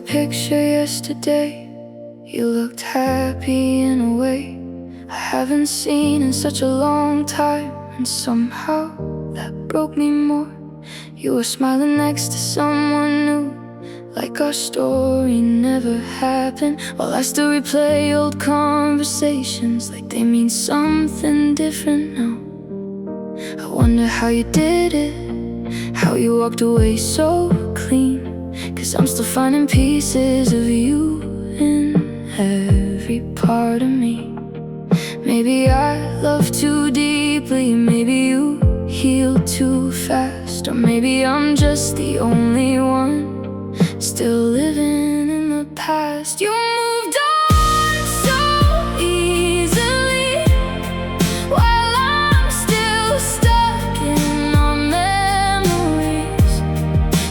picture yesterday. You looked happy in a way I haven't seen in such a long time, and somehow that broke me more. You were smiling next to someone new, like our story never happened, while I still replay old conversations like they mean something different now. I wonder how you did it, how you walked away so clean, 'cause I'm still finding pieces of you in every part of me. Maybe I love too deeply, maybe you heal too fast, or maybe I'm just the only one still living in the past. You moved on so easily, while I'm still stuck in our memories,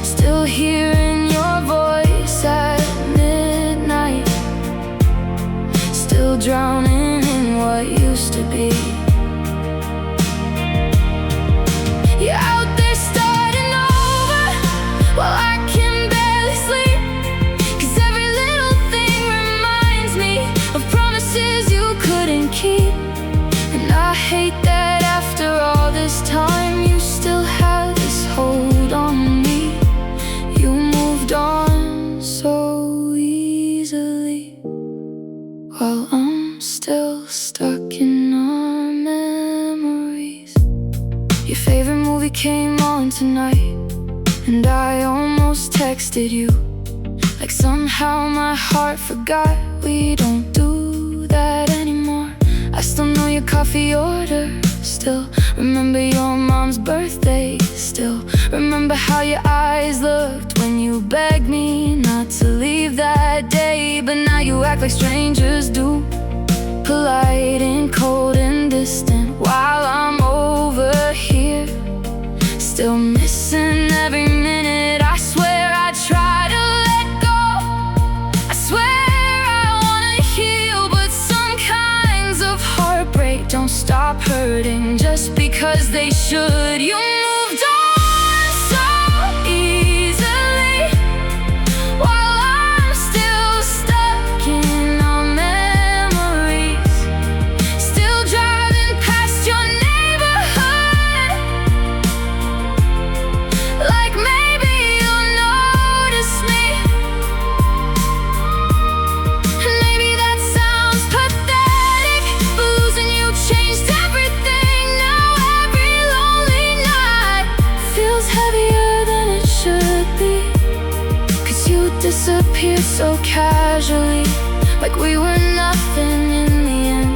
still hearing your voice at midnight, still drowning in what used to be. You're out there starting over while I can barely sleep, 'cause every little thing reminds me of promises you couldn't keep. And I hate that after all this time you still have this hold on me. You moved on so easily, while I'm still stuck in our memories. Your favorite movie came on tonight, and I almost texted you, like somehow my heart forgot we don't do that anymore. I still know your coffee order, still remember your mom's birthday, still remember how your eyes looked when you begged me not to leave that day. But now you act like strangers do, polite and cold and distant, while I'm over here still missing every minute. I swear I try to let go, I swear I wanna heal, but some kinds of heartbreak don't stop hurting just because they should. You moved on so easily, while I'm still stuck in our memories, still driving past your neighborhood, like maybe you'll notice me. And maybe that sounds pathetic, but losing you changed everything. Now every lonely night feels heavier than it should be, 'cause you disappeared so casually, like we were nothing in the end.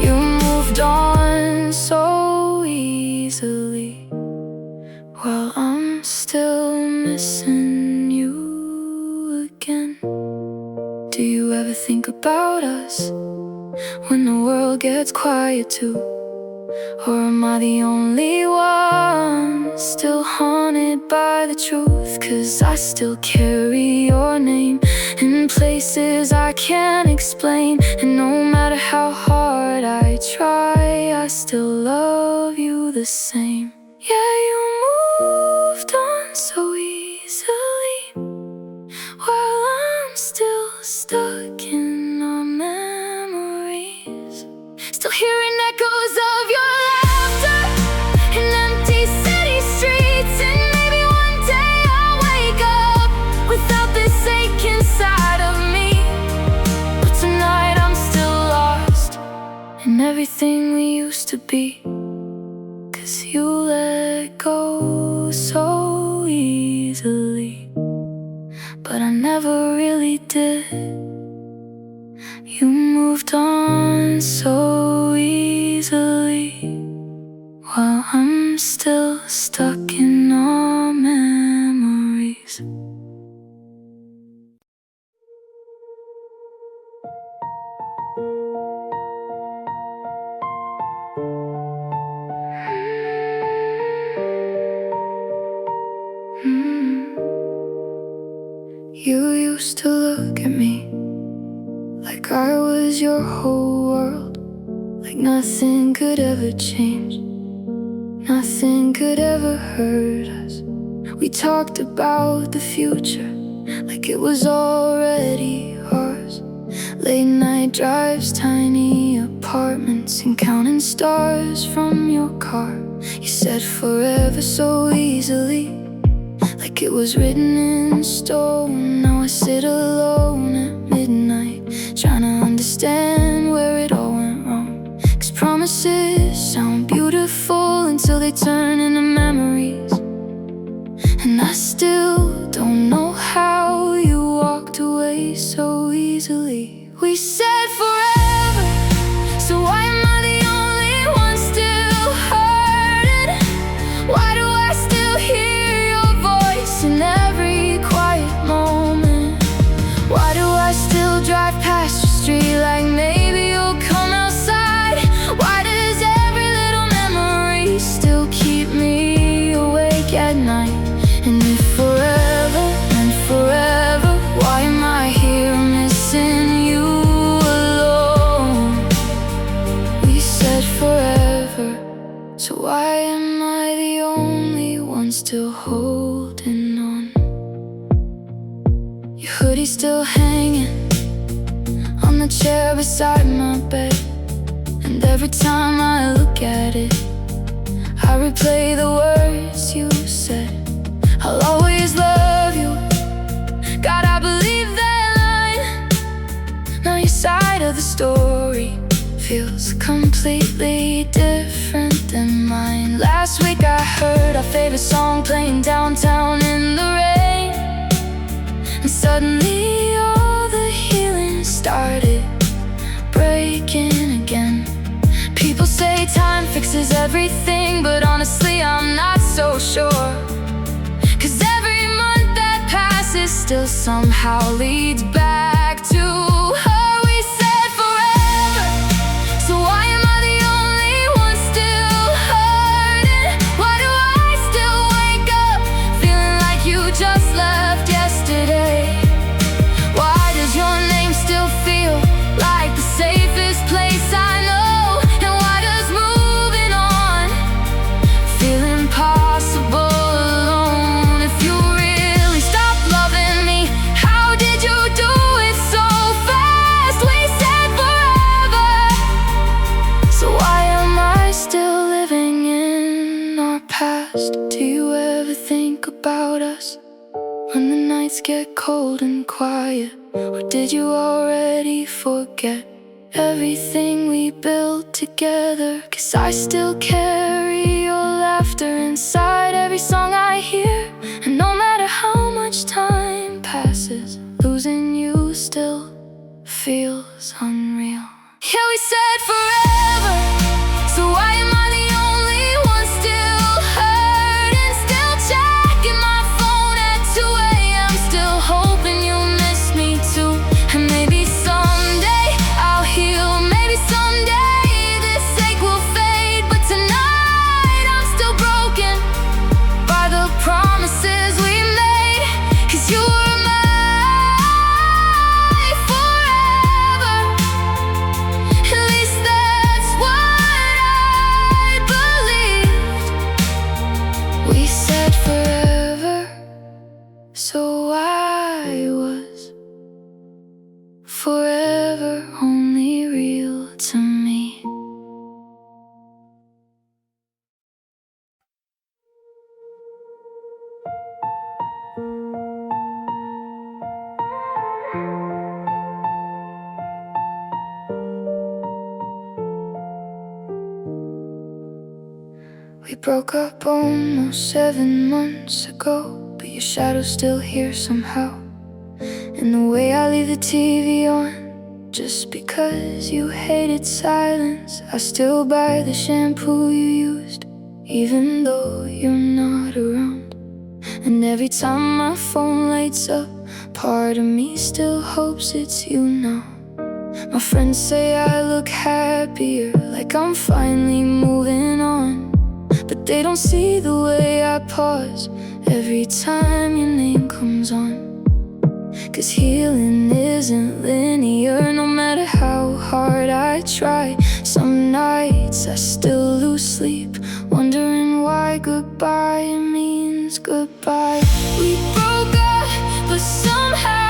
You moved on so easily, while I'm still missing you again. Do you ever think about us when the world gets quiet too? Or am I the only one still haunted by the truth? 'Cause I still carry your name in places I can't explain, and no matter how hard I try, I still love you the same. Yeah, you moved on so easily, while I'm still stuck in our memories, still hearing echoes of your laughter in empty city streets. And maybe one day I'll wake up without this ache inside of me, but tonight I'm still lost in everything we used to be, 'cause you let go so easily, but I never really did. You moved on so easily, while I'm still stuck in our memories. You used to look at me like I was your whole world, like nothing could ever change, nothing could ever hurt us. We talked about the future like like it was already ours. Late night drives, tiny apartments, and counting stars from your car. You said forever so easily, like it was written in stone. Now I sit alone at midnight, trying to understand where it all went wrong. 'Cause promises sound beautiful until they turn into memories, and I still don't know how you walked away so easily. We said forever, so why am I the only one still hurting? Why do I still hear your voice in every quiet moment? Why do I still drive past your street like maybe you'll come outside? Why does every little memory still keep me awake at night? And if forever and forever, why am I here missing you alone? We said forever, so why am I the only one still holding on? Your hoodie still hanging on the chair beside my bed, and every time I look at it, I replay the words you said. I'll always love you, God, I believe that line. Now your side of the story feels completely different than mine. Last week I heard our favorite song playing downtown in the rain, and suddenly all the healing started breaking again. People say time fixes everything, but honestly I'm not so sure. 'Cause every month that passes still somehow leads back to her. We said forever, so why am I the only one still hurting? Why do I still wake up feeling like you just left yesterday? Why does your name still feel like the safest place I know? And why does moving on feel impossible? Do you ever think about us when the nights get cold and quiet? Or did you already forget everything we built together? 'Cause I still carry your laughter inside every song I hear, and no matter how much time passes, losing you still feels unreal. Yeah, we said forever, so why am I the only one still hurting? Still checking my phone at 2 a.m., still hoping you miss me too. And maybe someday I'll heal, maybe someday this ache will fade, but tonight I'm still broken by the promises we made. 'Cause you were my forever, at least that's what I believed. We said forever, so I was forever only real to me. We broke up almost 7 months ago, but your shadow's still here somehow. And the way I leave the TV on, just because you hated silence, I still buy the shampoo you used, even though you're not around. And every time my phone lights up, part of me still hopes it's you now. My friends say I look happier, like I'm finally moving on, but they don't see the way I pause every time your name comes on. 'Cause healing isn't linear, no matter how hard I try. Some nights I still lose sleep, wondering why goodbye means goodbye. We broke up, but somehow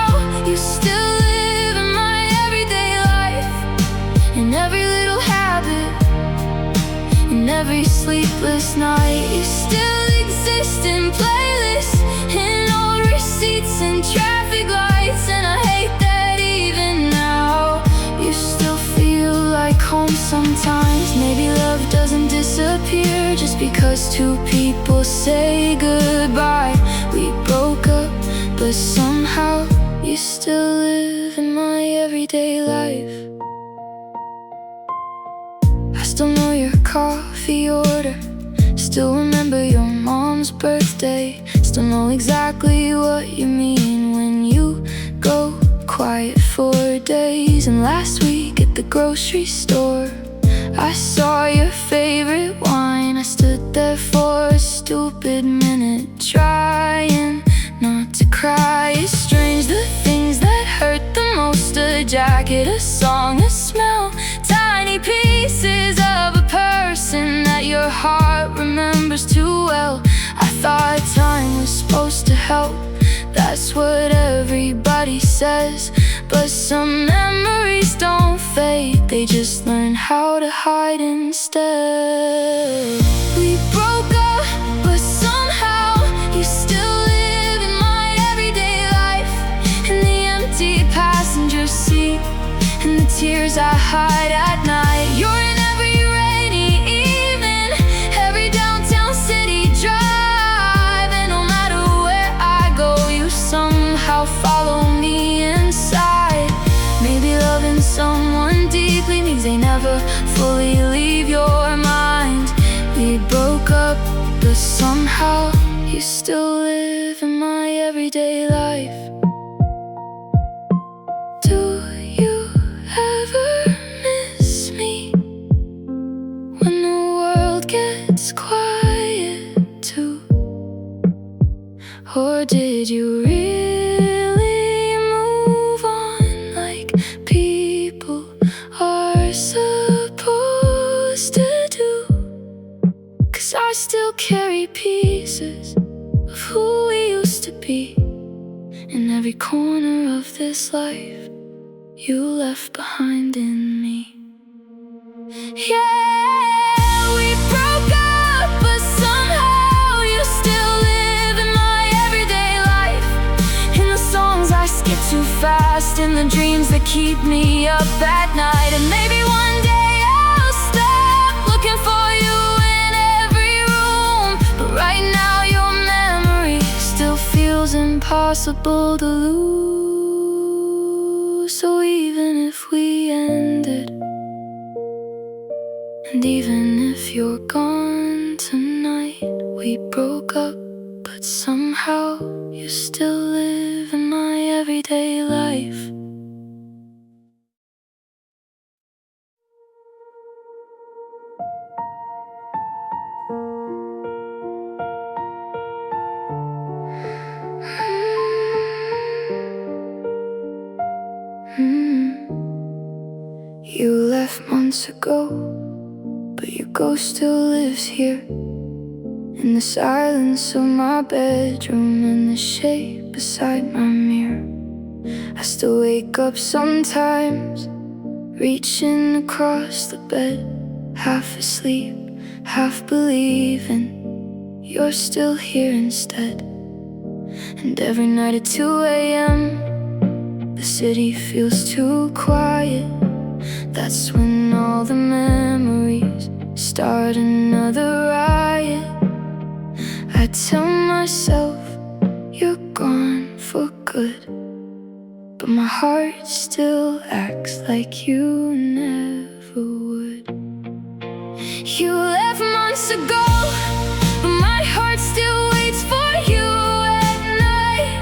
sleepless night. You still exist in playlists, in old receipts and traffic lights. And I hate that even now you still feel like home sometimes. Maybe love doesn't disappear just because two people say goodbye. We broke up, but somehow you still live in my everyday life. I still know your coffee order, still remember your mom's birthday, still know exactly what you mean when you go quiet for days. And last week at the grocery store, I saw your favorite wine. I stood there for a stupid minute, trying not to cry. It's strange, the things that hurt the most: a jacket, a song, a smell, tiny pieces of a person that your heart remembers too well. I thought time was supposed to help, that's what everybody says. But some memories don't fade, they just learn how to hide instead. We broke up, but somehow you still live in my everyday life. In the empty passenger seat, and the tears I hide at night. You're in every rainy evening, every downtown city drive. And no matter where I go, you somehow follow me inside. Maybe loving someone deeply means they never fully leave your mind. We broke up, but somehow you still live in my everyday life. Do you ever miss me when the world gets quiet too? Or did you really move on like people are supposed to do? 'Cause I still carry pieces of who we used to be. In every corner of this life you left behind in me. Yeah, we broke up, but somehow you still live in my everyday life. In the songs I skip too fast, in the dreams that keep me up at night. And maybe one day I'll stop looking for you in every room, but right now your memory still feels impossible to lose. So even if we ended, and even if you're gone tonight, we broke up, but somehow you still live in my everyday life. You left months ago, but your ghost still lives here, in the silence of my bedroom, in the shade beside my mirror. I still wake up sometimes, reaching across the bed, half asleep, half believing you're still here instead. And every night at 2 a.m. the city feels too quiet. That's when all the memories start another riot. I tell myself you're gone for good, but my heart still acts like you never would. You left months ago, but my heart still waits for you at night.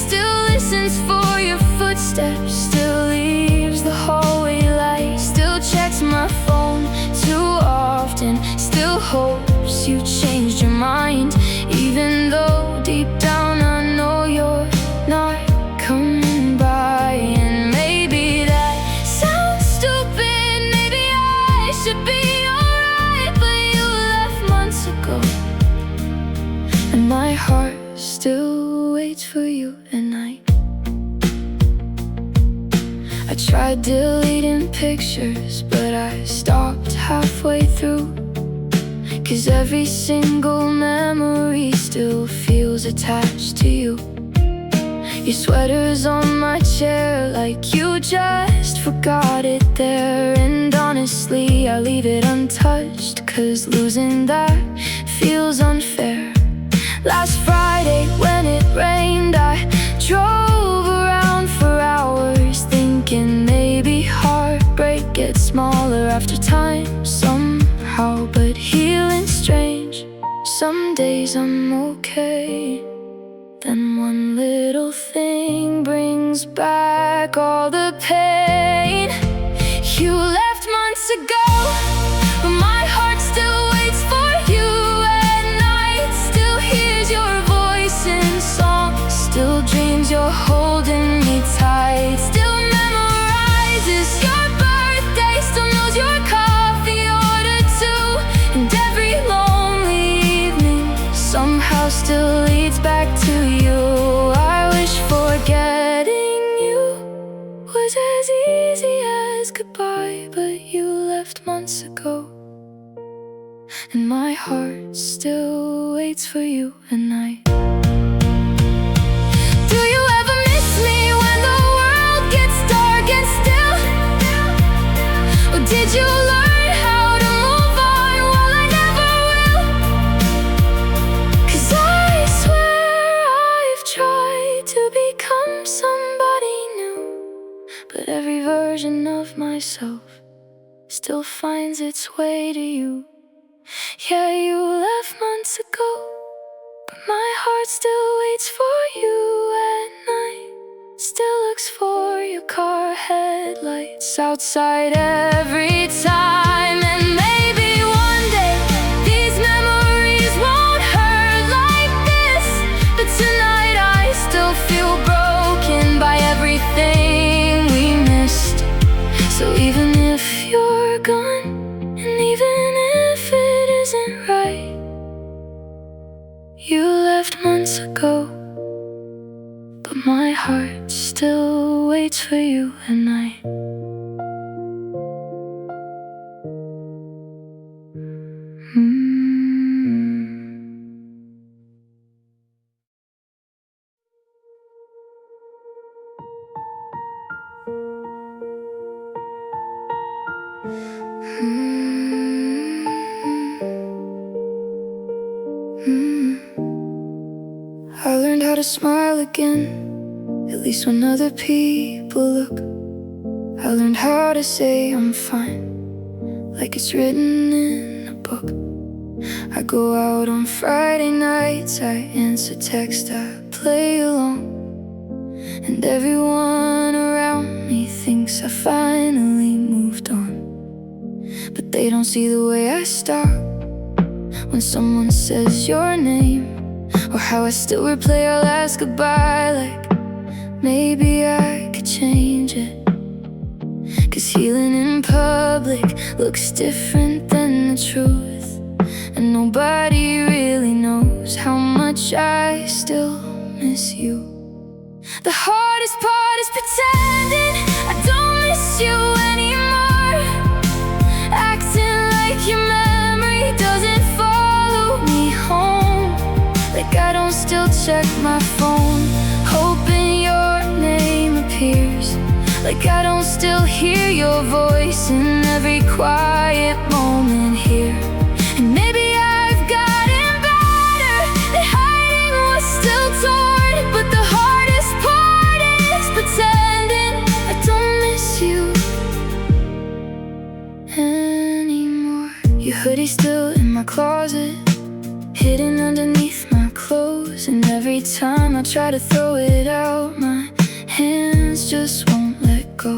Still listens for your footsteps, still leaves the hallway light, still checks my phone too often, still hopes you changed your mind, even though deep down I know you're not coming by. And maybe that sounds stupid, maybe I should be alright, but you left months ago, and my heart still waits for you at night. I tried deleting pictures, but I stopped halfway through, 'cause every single memory still feels attached to you. Your sweater's on my chair like you just forgot it there. And honestly, I leave it untouched, 'cause losing that feels unfair. Last Friday when it rained, I drove around for hours, thinking maybe heartbreak gets smaller after time somehow. But healing's strange. Some days I'm okay, then one little thing brings back all the pain. You left months ago, but my heart still waits for you at night. Still hears your voice in song, still dreams you're holding me tight. Still memorizes your birthday, still knows your coffee order too. And every lonely evening somehow still leads back to you. I wish forgetting you was as easy as goodbye, but you left months ago, and my heart still waits for you at night. Do you ever miss me when the world gets dark and still? Or did you learn how to move on while I never will? 'Cause I swear I've tried to become somebody new, but every version of myself still finds its way to you. Yeah, you left months ago, but my heart still waits for you at night. Still looks for your car headlights outside every time. And maybe one day these memories won't hurt like this, but tonight I still feel broken by everything we missed. So even if you're gone, and even if it isn't right, you left months ago, but my heart still waits for you at night. I learned how to smile again, at least when other people look. I learned how to say I'm fine, like it's written in a book. I go out on Friday nights, I answer text, I play along. And everyone around me thinks I finally moved on, but they don't see the way I stop when someone says your name, or how I still replay our last goodbye like maybe I could change it. 'Cause healing in public looks different than the truth, and nobody really knows how much I still miss you. The hardest part is pretending I don't miss you anymore, acting like your memory doesn't follow me home, like I don't still check my phone, hoping your name appears, like I don't still hear your voice in every quiet moment here. And maybe I've gotten better at hiding what's still torn, but the hardest part is pretending I don't miss you anymore. Your hoodie's still in my closet, hidden underneath my clothes, and every time I try to throw it out, my hands just won't let go.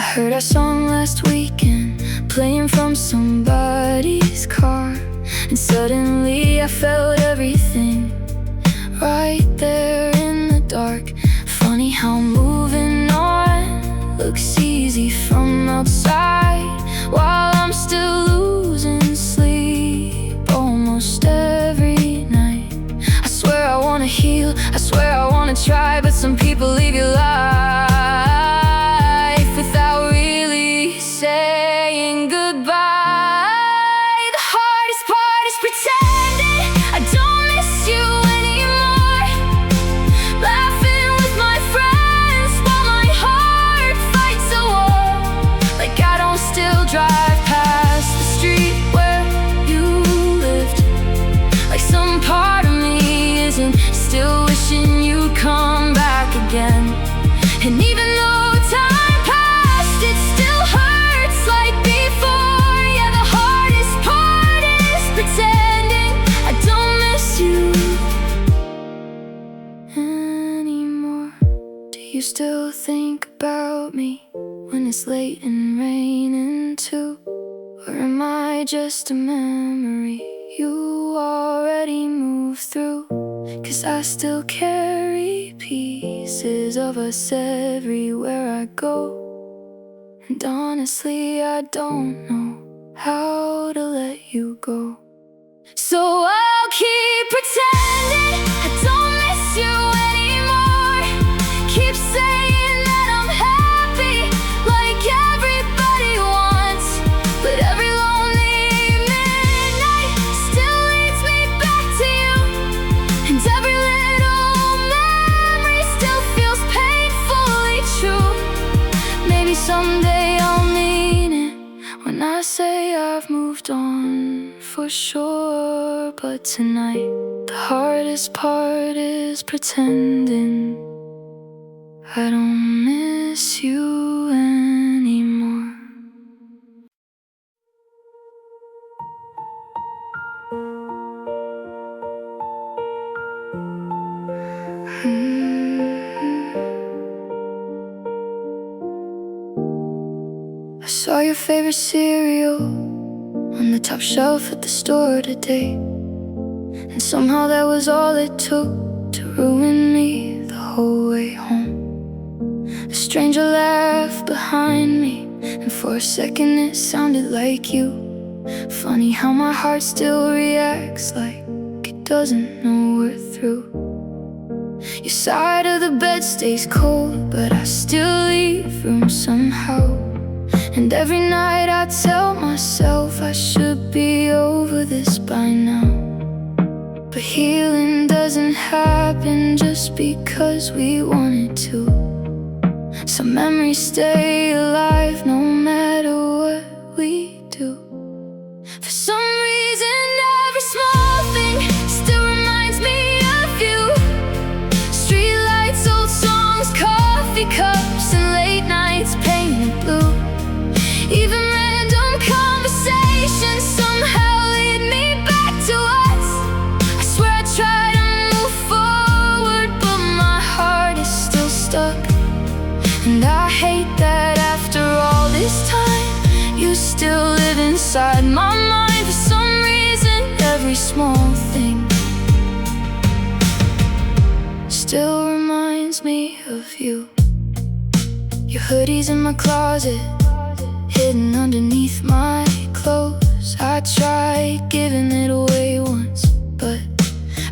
I heard our song last weekend, playing from somebody's car, and suddenly I felt everything right there in the dark. Funny how moving on looks easy from outside, while I'm still losing sleep almost every night. I swear I wanna heal, I swear I wanna try, but some people leave your life without really saying goodbye. The hardest part still think about me when it's late and raining too? Or am I just a memory you already moved through? 'Cause I still carry pieces of us everywhere I go. And honestly, I don't know how to let you go. So I'll keep pretending I don't miss you anymore. Keep saying that I'm happy like everybody wants. But every lonely midnight still leads me back to you. And every little memory still feels painfully true. Maybe someday I'll mean it when I say I've moved on for sure. But tonight, the hardest part is pretending I don't miss you anymore. I saw your favorite cereal on the top shelf at the store today, and somehow that was all it took to ruin me the whole way home. A stranger laughed behind me, and for a second it sounded like you. Funny how my heart still reacts like it doesn't know we're through. Your side of the bed stays cold, but I still leave room somehow. And every night I tell myself I should be over this by now. But healing doesn't happen just because we want it to. Some memories stay alive no matter what we do. For some reason every small thing still reminds me of you. Streetlights, old songs, coffee cups, and late nights painted blue. Even random conversations somehow lead me back to us. I swear I try to move forward, but my heart is still stuck. And I hate that after all this time, you still live inside my mind. For some reason, every small thing still reminds me of you. Your hoodie's in my closet, hidden underneath my clothes. I tried giving it away once, but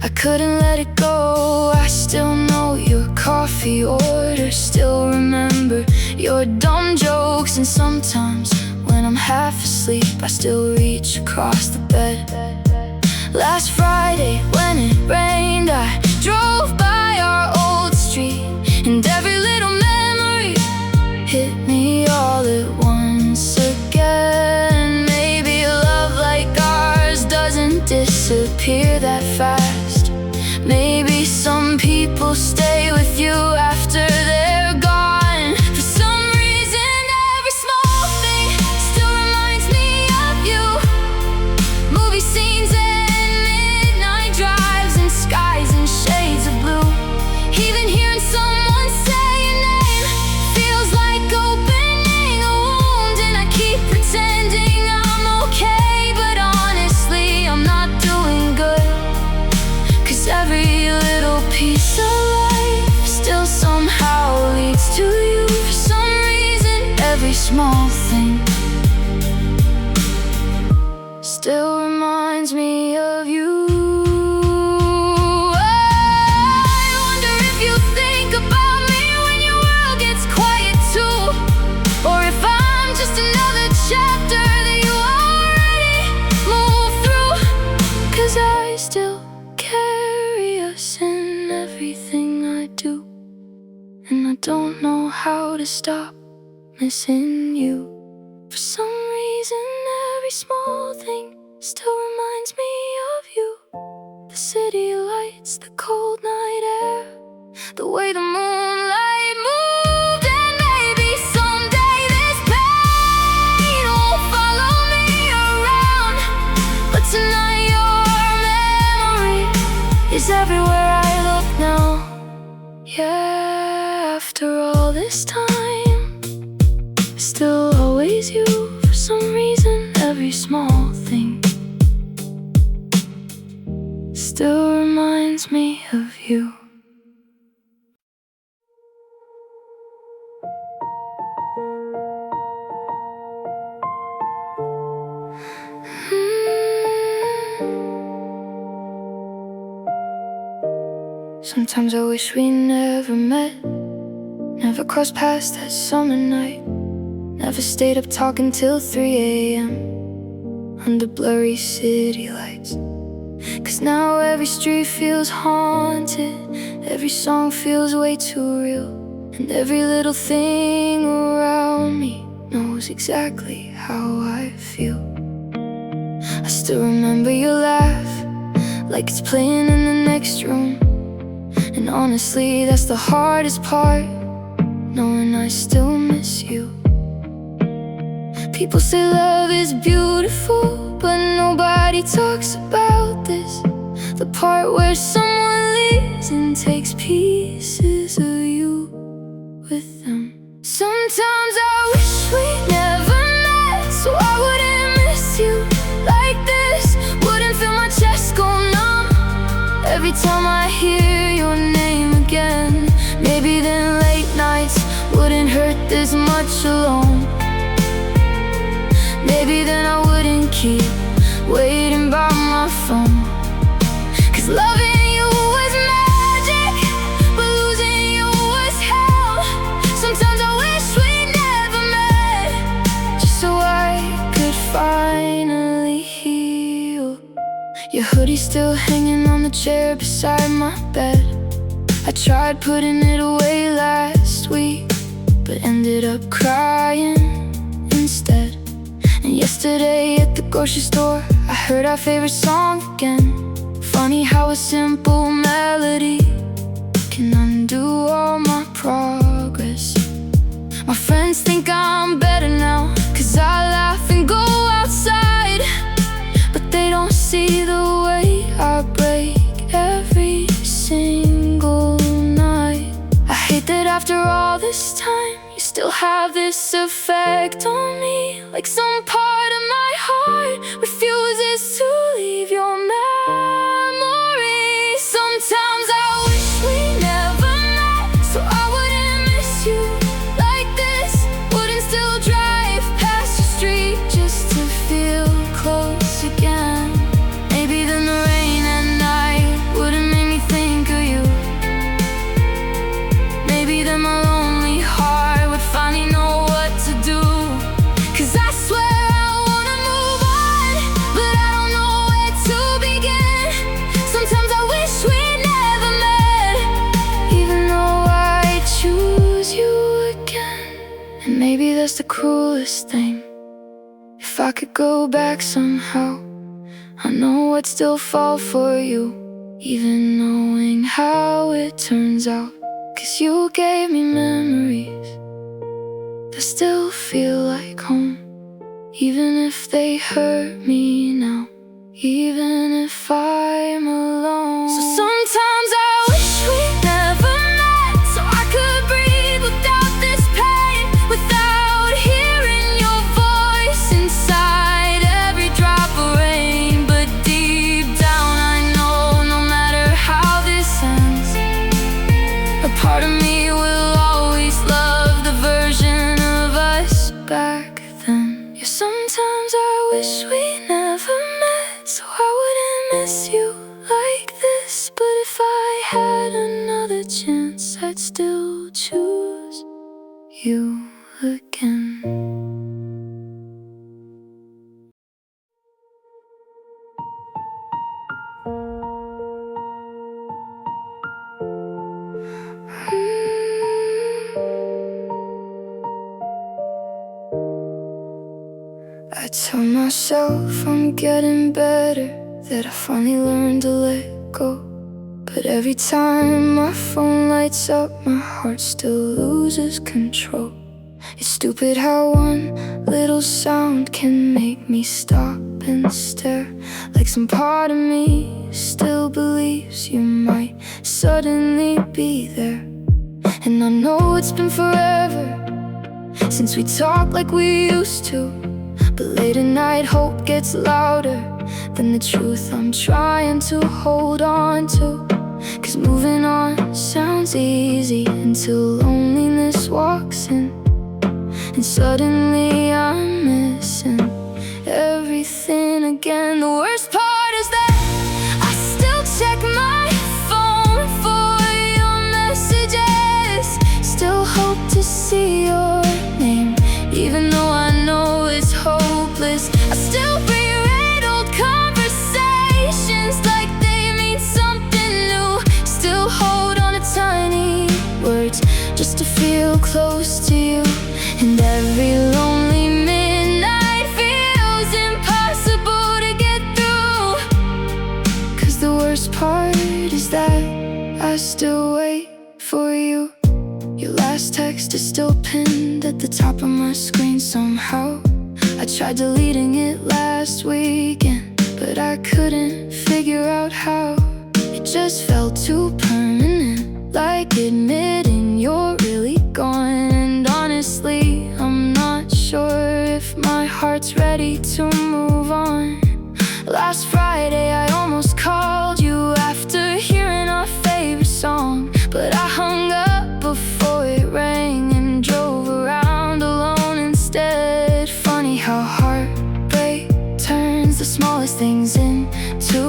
I couldn't let it go. I still know your coffee order, still remember your dumb jokes. And sometimes when I'm half asleep, I still reach across the bed. Last Friday when it rained, I drove by our old street, and every little memory hit me all at once again. Maybe a love like ours doesn't disappear that fast. Maybe some people stay with you after they're gone. For some reason every small thing still reminds me of you. Movie scenes and midnight drives and skies in shades of blue. Even hearing someone say your name feels like opening a wound. And I keep pretending I'm okay, but honestly I'm not doing good. 'Cause every little piece of life still somehow leads to you. For some reason every small thing still reminds me of you. I wonder if you think about me when your world gets quiet too, or if I'm just another chapter that you already moved through. 'Cause I still carry us in everything I do, and I don't know how to stop missing you. For some reason every small thing still reminds me of you. The city lights, the cold night air, the way the moonlight moved. And maybe someday this pain will follow me around, but tonight your memory is everywhere I look now. Yeah, after all reminds me of you. Sometimes I wish we never met, never crossed paths that summer night, never stayed up talking till 3 a.m. under blurry city lights. Cause now every street feels haunted, every song feels way too real, and every little thing around me knows exactly how I feel. I still remember your laugh, like it's playing in the next room. And honestly, that's the hardest part, knowing I still miss you. People say love is beautiful, but nobody talks about this, the part where someone leaves and takes pieces of you with them. Sometimes I wish we never met, so I wouldn't miss you like this, wouldn't feel my chest go numb every time I hear your name again. Maybe then late nights wouldn't hurt this much alone. Maybe then I wouldn't keep waiting by my phone. Cause loving you was magic, but losing you was hell. Sometimes I wish we never met, just so I could finally heal. Your hoodie's still hanging on the chair beside my bed. I tried putting it away last week, but ended up crying instead. And yesterday at the grocery store, I heard our favorite song again. Funny how a simple melody can undo all my progress. My friends think I'm better now, cause I laugh and go outside, but they don't see the way I break every single night. I hate that after all this time, you still have this effect on me, like some part of my heart refuses to leave your memory. Sometimes I wish we never met, so I wouldn't miss you like this, wouldn't still drive past your street just to feel close again. Maybe then the rain at night wouldn't make me think of you. Maybe then my lonely heart would finally know what to do. Cause I swear I wanna move on, but I don't know where to begin. Sometimes I wish we never met, even though I choose you again. And maybe that's the cruelest thing. If I could go back somehow, I know I'd still fall for you, even knowing how it turns out. Cause you gave me memories that still feel like home, even if they hurt me now, even if I'm alone. So sometimes I wish we never met, so I could breathe without this pain, without hearing your voice inside every drop of rain. But deep down I know, no matter how this ends, a part of me will always love the version of us back then. Yeah, sometimes I wish we never met, so I wouldn't miss you like this. But if I had another chance, I'd still choose you again. I tell myself I'm getting better, that I finally learned to let go. But every time my phone lights up, my heart still loses control. It's stupid how one little sound can make me stop and stare, like some part of me still believes you might suddenly be there. And I know it's been forever since we talked like we used to, but late at night hope gets louder than the truth I'm trying to hold on to. 'cause moving on sounds easy until loneliness walks in, and suddenly I'm missing everything again. The worst part is that I still check my phone for your messages, still hope to see your name, even though I know it's hopeless. I still reread old conversations like they mean something new, still hold on to tiny words just to feel close to you. And every lonely midnight feels impossible to get through, 'cause the worst part is that I still wait for you. Your last text is still pinned at the top of my screen somehow. I tried deleting it last weekend, but I couldn't figure out how. It just felt too permanent, like admitting you're really gone. And honestly, I'm not sure if my heart's ready to move on. Last Friday I almost called you after hearing our favorite song, but I hung up before it rang and drove around alone instead. Funny how heartbreak turns the smallest things into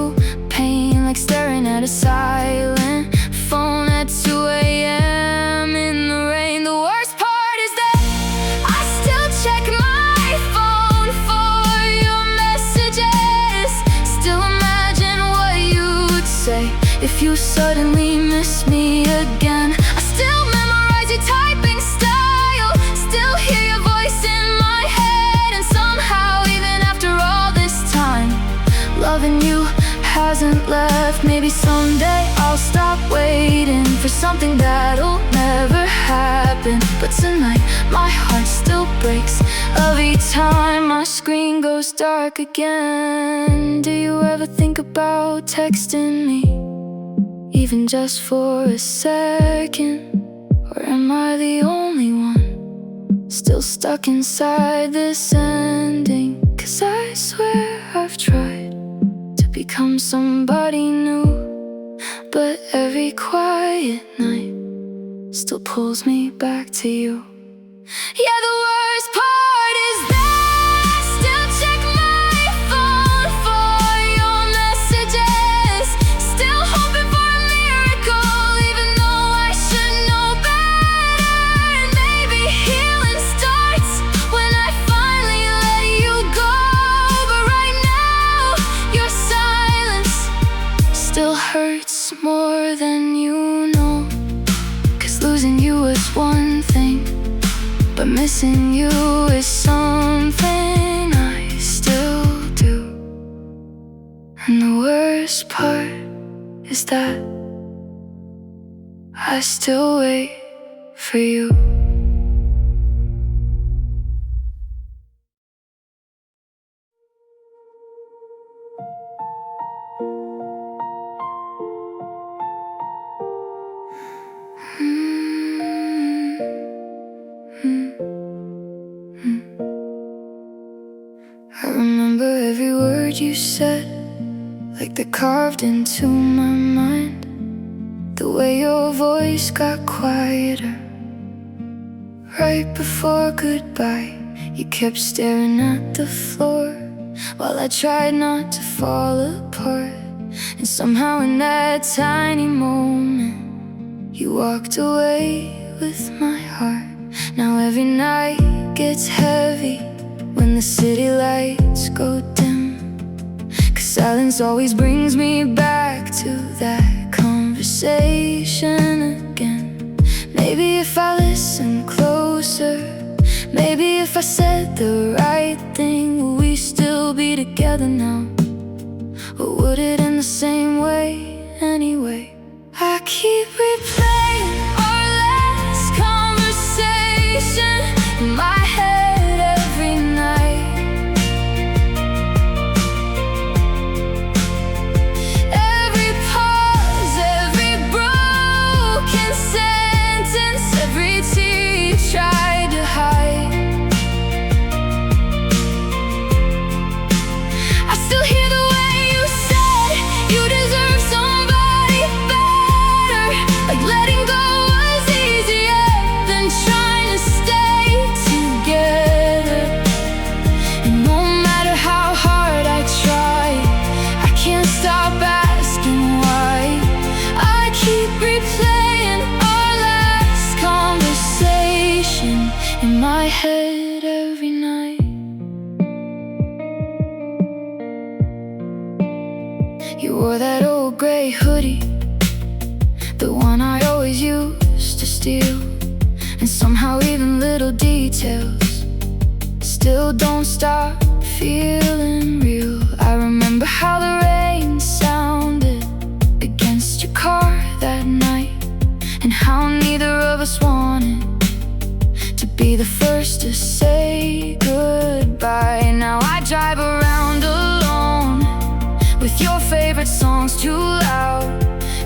pain, like staring at a silent phone at 2 a.m. in the rain. The worst part is that I still check my phone for your messages, still imagine what you'd say if you suddenly miss me again. I still memorize your typing style, still hear your voice in my head, and somehow even after all this time, loving you hasn't left. Maybe someday I'll stop waiting for something that'll never happen, but tonight my heart still breaks every time my screen goes dark again. Do you ever think about texting me, even just for a second? Or am I the only one still stuck inside this ending? 'Cause I swear I've tried to become somebody new, but every quiet night still pulls me back to you. Yeah, the worst part is that I still check my phone for your messages, still hoping for a miracle, even though I should know better. And maybe healing starts when I finally let you go, but right now your silence still hurts more than you know. 'Cause losing you is one thing, but missing you is something I still do. And the worst part is that I still wait for you. I remember every word you said, like they're carved into my mind. The way your voice got quieter right before goodbye. You kept staring at the floor while I tried not to fall apart. And somehow in that tiny moment, you walked away with my heart. Now every night gets heavy when the city lights go dim, 'cause silence always brings me back to that conversation again. Maybe if I listen closer, maybe if I said the right thing, will we still be together now? Or would it end the same way anyway? I keep replaying our last conversation in my head every night. Every pause, every broken sentence, every tear you tried to hide. I still hear the way you said you deserve somebody better. in my head every night. You wore that old gray hoodie, the one I always used to steal. And somehow even little details still don't stop feeling real. I remember how the rain sounded against your car that night, and how neither of us wanted to be the first to say goodbye. Now I drive around alone with your favorite songs too loud,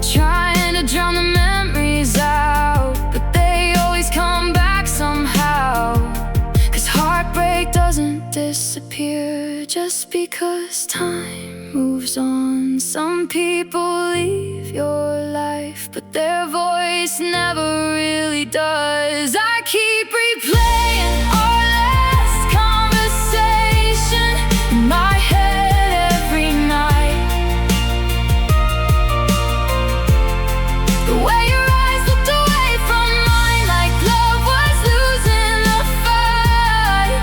trying to drown the memories out, but they always come back somehow. 'Cause heartbreak doesn't disappear just because time moves on. Some people leave your life, but their voice never really does. I keep replaying our last conversation in my head every night. The way your eyes looked away from mine, like love was losing the fight.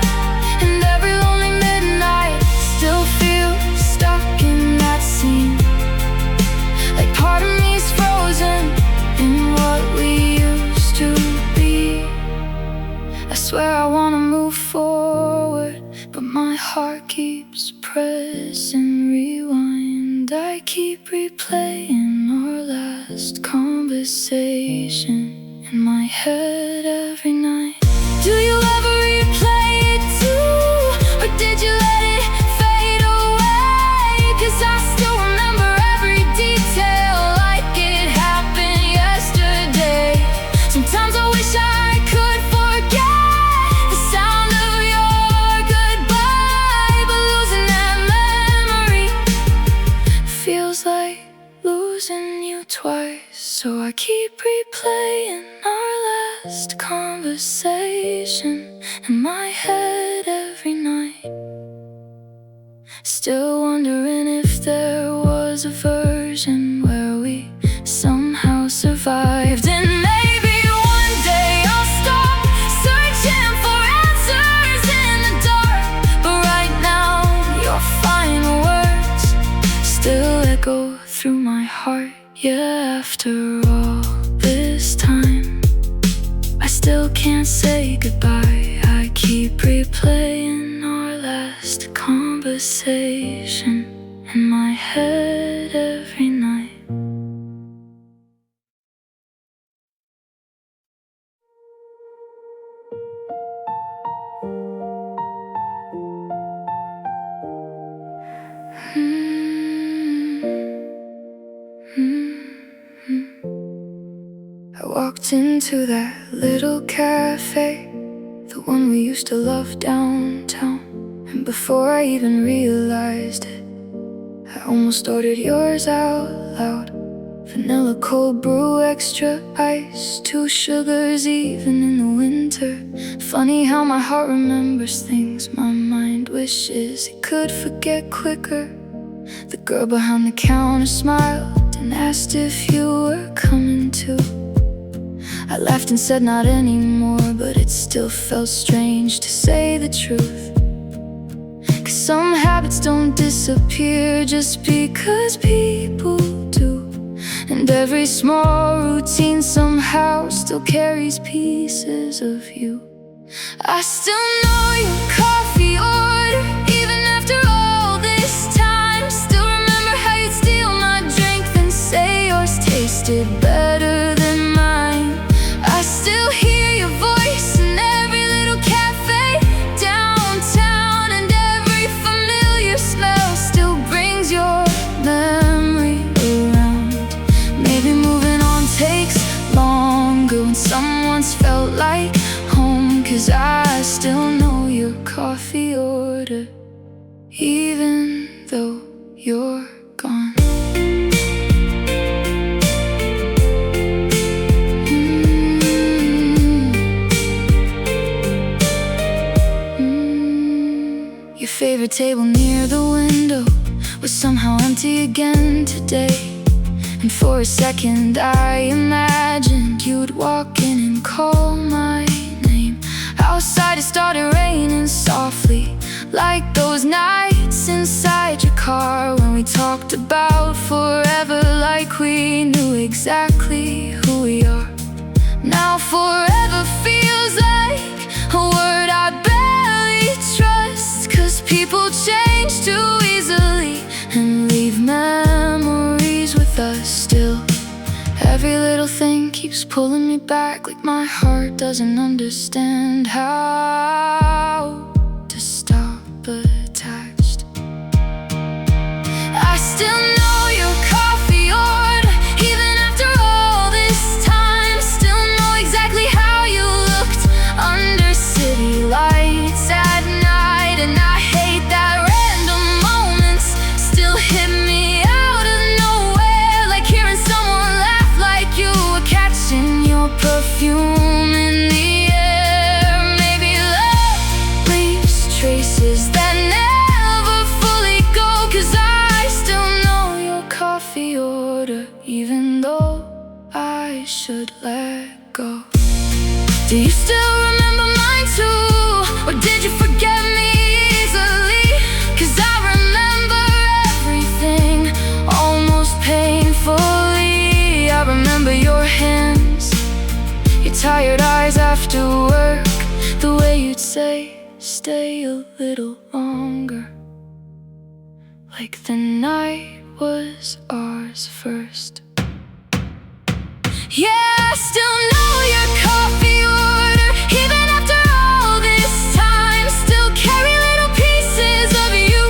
And every lonely midnight still feels stuck in that scene, like part of me's frozen in what we used to be. I swear I wanna move forward, but my heart keeps pressing rewind. I keep replaying our last conversation in my head every night. Do you ever replay it too, or did you let it fade away? 'Cause I still remember every detail like it happened yesterday. Sometimes I wish I could forget the sound of your goodbye, but losing that memory feels like losing you twice. So I keep replaying our last conversation in my head every night, still wondering if there was a version where we somehow survived. And maybe one day I'll stop searching for answers in the dark, but right now your final words still echo through my heart. Yeah, after all this time, I still can't say goodbye. I keep replaying our last conversation in my head every night. I walked into that little cafe, the one we used to love downtown, and before I even realized it, I almost ordered yours out loud. Vanilla cold brew, extra ice, 2 sugars even in the winter. Funny how my heart remembers things my mind wishes it could forget quicker. The girl behind the counter smiled and asked if you were coming too. I laughed and said not anymore, but it still felt strange to say the truth. 'Cause some habits don't disappear just because people do. And every small routine somehow still carries pieces of you. I still know your coffee order, even after all this time. Still remember how you'd steal my drink, then say yours tasted better than mine. I still hear your voice in every little cafe downtown, and every familiar smell still brings your memory around. Maybe moving on takes longer when someone's felt like home, 'cause I still know your coffee order, even though you're gone. Your favorite table near the window was somehow empty again today. And for a second I imagined you'd walk in and call my name. How it started raining softly, like those nights inside your car when we talked about forever, like we knew exactly who we are. Now forever feels like a word I barely trust, 'cause people change too easily and leave memories with us still. Every little thing keeps pulling me back, like my heart doesn't understand how to stop attached. I still know your coffee order, even after all this time. Still know exactly how you looked under city lights at night. And I hate that random moments still hit me out of nowhere, like hearing someone laugh like you were catching your perfume in the air. Maybe love leaves traces that never fully go, 'cause I still know your coffee order, even though I should let go. Do you still remember mine too, or did you forget me easily? 'Cause I remember everything, almost painfully. I remember your hands, your tired eyes after work, the way you'd say, stay a little longer, like the night was ours first. Yeah, I still know your coffee order, even after all this time. Still carry little pieces of you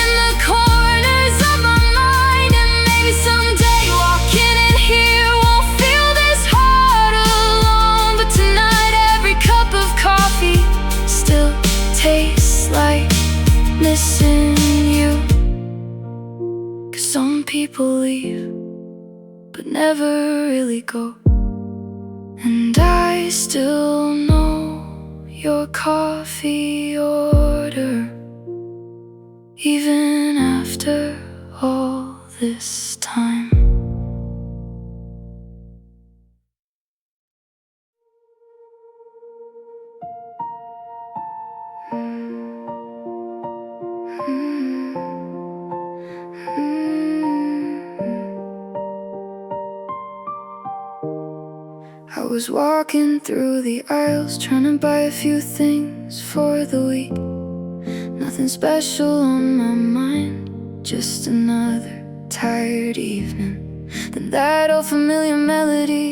in the corners of my mind. And maybe someday walking in here won't feel this hard alone. But tonight every cup of coffee still tastes like missing you. 'Cause some people leave but never really go, and I still know your coffee order, even after all this time. I was walking through the aisles, trying to buy a few things for the week. Nothing special on my mind, just another tired evening. Then that old familiar melody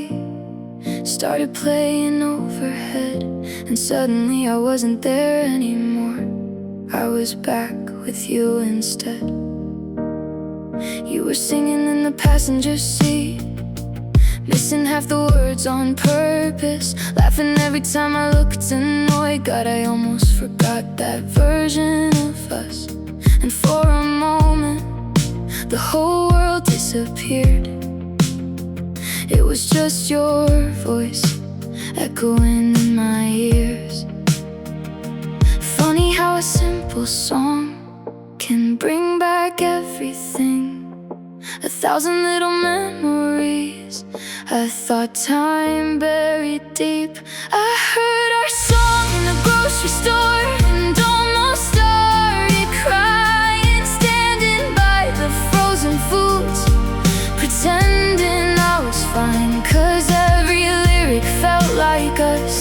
started playing overhead, and suddenly I wasn't there anymore. I was back with you instead. You were singing in the passenger seat, missing half the words on purpose, laughing every time I looked annoyed. God, I almost forgot that version of us. And for a moment, the whole world disappeared. It was just your voice echoing in my ears. Funny how a simple song can bring back everything, 1,000 little memories I thought time buried deep. I heard our song in the grocery store and almost started crying, standing by the frozen foods, pretending I was fine. 'Cause every lyric felt like us,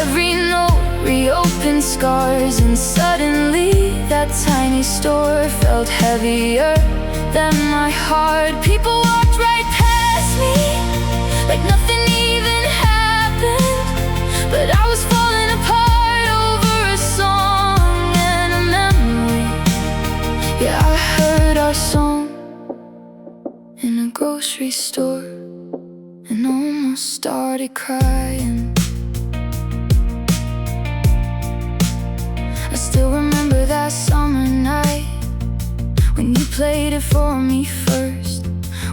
every note reopened scars. And suddenly that tiny store felt heavier than my heart. People walked right past me like nothing even happened, but I was falling apart over a song and a memory. Yeah, I heard our song in a grocery store and almost started crying. I still remember that summer night when you played it for me first.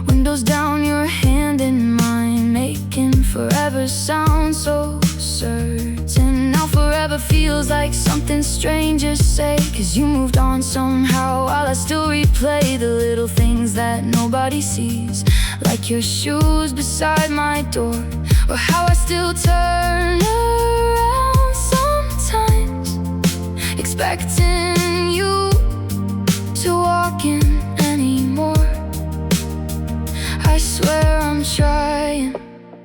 Windows down, your hand in mine, making forever sound so certain. Now forever feels like something strangers say, 'cause you moved on somehow, while I still replay the little things that nobody sees, like your shoes beside my door, or how I still turn around sometimes expecting you to walk in anymore. I swear I'm trying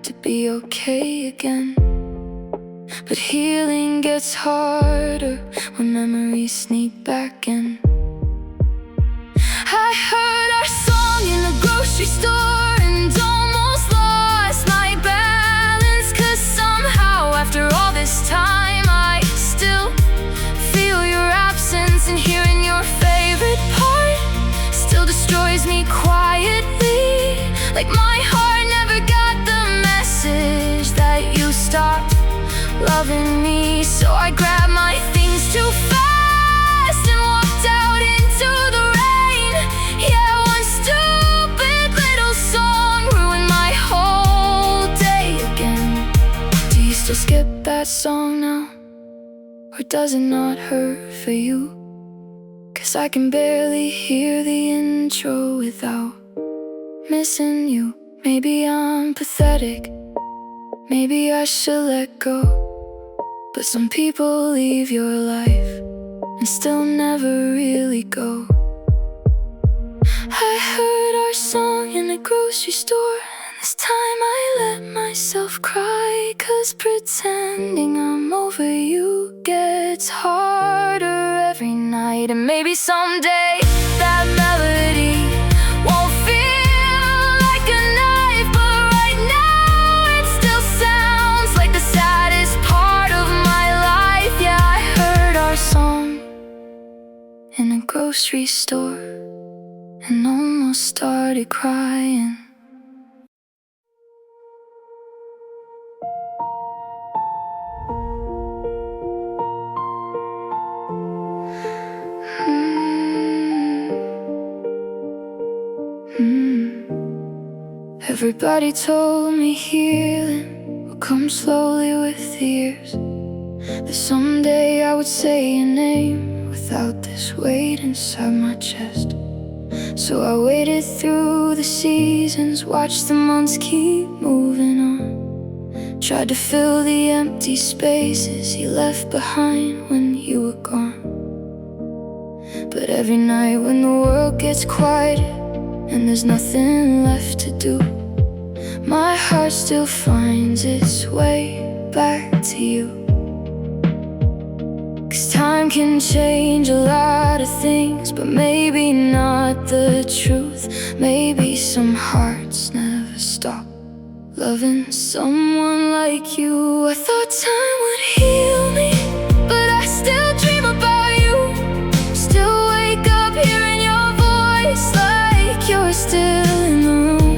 to be okay again, but healing gets harder when memories sneak back in. I heard our song in the grocery store and almost lost my balance, 'cause somehow after all this time I still feel your absence, and hearing your favorite part still destroys me quietly. Like my heart never got the message that you stopped loving me. So I grabbed my things too fast and walked out into the rain. Yeah, one stupid little song ruined my whole day again. Do you still skip that song now? Or does it not hurt for you? 'Cause I can barely hear the intro without missing you. Maybe I'm pathetic, maybe I should let go, but some people leave your life and still never really go. I heard our song in the grocery store, and this time I let myself cry, 'cause pretending I'm over you gets harder every night. And maybe someday that melody won't feel like a knife, but right now it still sounds like the saddest part of my life. Yeah, I heard our song in a grocery store and almost started crying. Everybody told me healing will come slowly with the years, that someday I would say your name without this weight inside my chest. So I waited through the seasons, watched the months keep moving on, tried to fill the empty spaces you left behind when you were gone. But every night when the world gets quiet and there's nothing left to do, my heart still finds its way back to you. 'Cause time can change a lot of things, but maybe not the truth. Maybe some hearts never stop loving someone like you. I thought time would heal me, but I still dream about you. Still wake up hearing your voice like you're still in the room.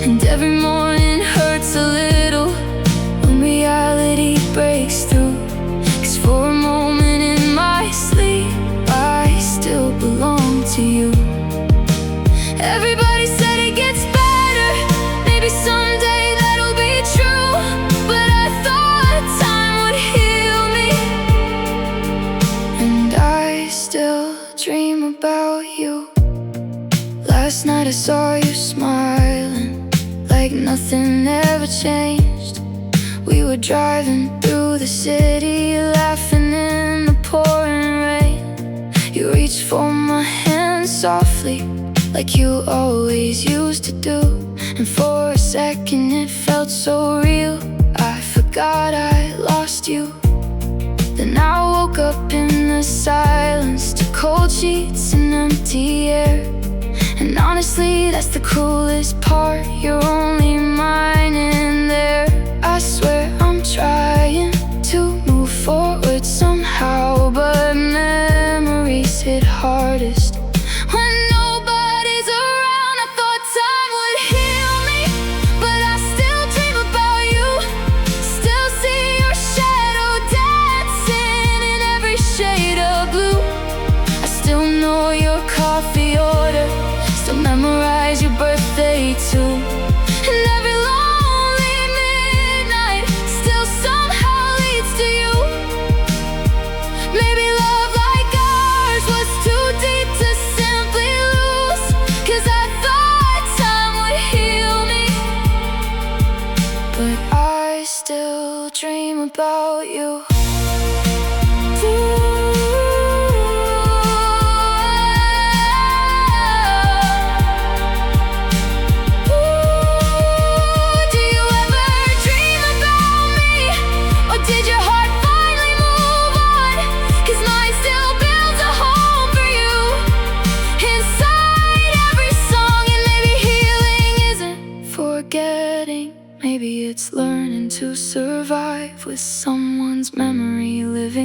And every morning hurts a little when reality breaks through. 'Cause for a moment in my sleep I still belong to you. Everybody said it gets better, maybe someday that'll be true, but I thought time would heal me, and I still dream about you. Last night I saw you smiling like nothing ever changed. We were driving through the city, laughing in the pouring rain. You reached for my hand softly, like you always used to do. And for a second it felt so real, I forgot I lost you. Then I woke up in the silence to cold sheets and empty air. And honestly, that's the coolest part, you're only mine in there. I swear I'm trying to move forward somehow, but memories hit hardest when nobody's around. I thought time would heal me, but I still dream about you. Still see your shadow dancing in every shade of blue. I still know your coffee order, still memorize your birthday too. And every lonely midnight still somehow leads to you. Maybe love like ours was too deep to simply lose, 'cause I thought time would heal me, but I still dream about you. Ooh.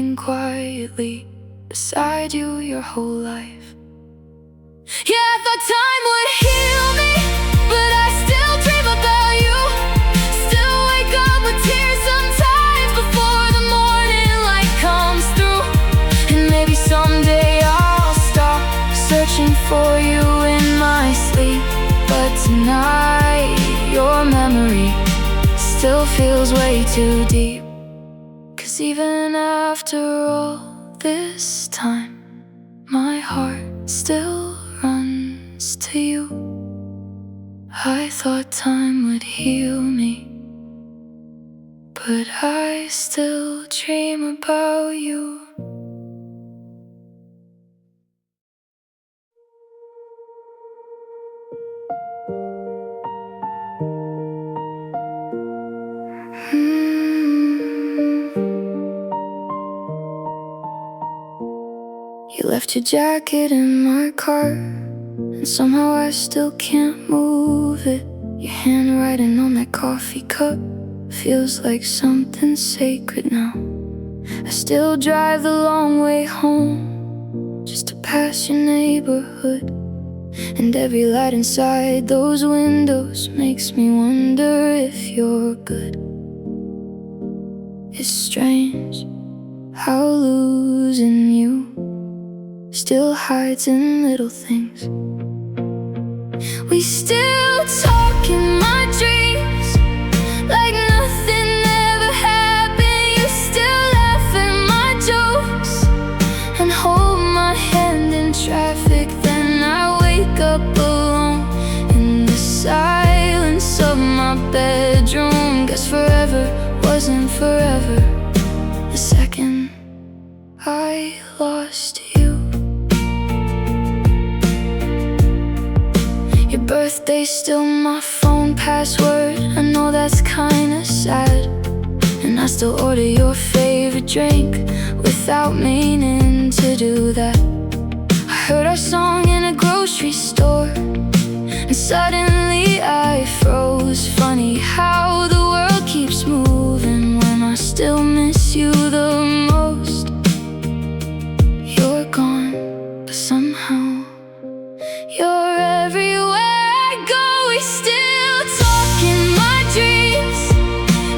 living quietly beside you your whole life. Yeah, I thought time would heal me, but I still dream about you. Still wake up with tears sometimes before the morning light comes through. And maybe someday I'll stop searching for you in my sleep, but tonight your memory still feels way too deep. 'Cause even after all this time, my heart still runs to you. I thought time would heal me, but I still dream about you. You left your jacket in my car, and somehow I still can't move it. Your handwriting on that coffee cup feels like something sacred now. I still drive the long way home just to pass your neighborhood, and every light inside those windows makes me wonder if you're good. It's strange how losing you still hides in little things. We still talk in my dreams like nothing ever happened. You still laugh at my jokes and hold my hand in traffic. Then I wake up alone in the silence of my bedroom. Guess forever wasn't forever the second I lost you. Your birthday's still my phone password. I know that's kinda sad, and I still order your favorite drink without meaning to do that. I heard our song in a grocery store, and suddenly I froze. Funny how the world keeps moving when I still miss you the most. You're gone, but somehow you're everywhere I go. We still talk in my dreams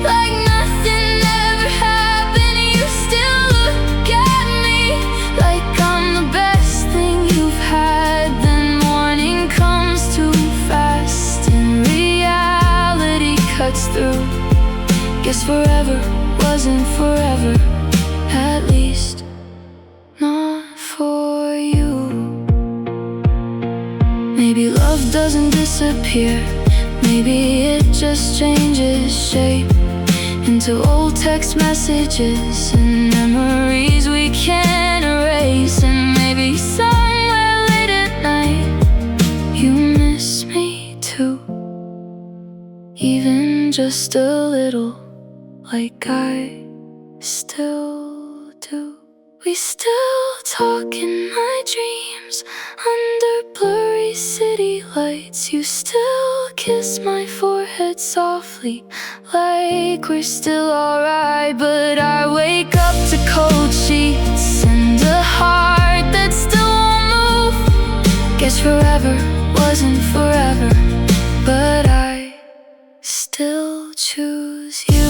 like nothing ever happened. You still look at me like I'm the best thing you've had. Then morning comes too fast and reality cuts through. Guess forever wasn't forever, at least not for you. Maybe love doesn't disappear, maybe it just changes shape into old text messages and memories we can't erase. And maybe somewhere late at night you miss me too, even just a little, like I still do. We still talk in my dreams under blurry city lights. You still kiss my forehead softly like we're still alright. But I wake up to cold sheets and a heart that still won't move. Guess forever wasn't forever, but I still choose you.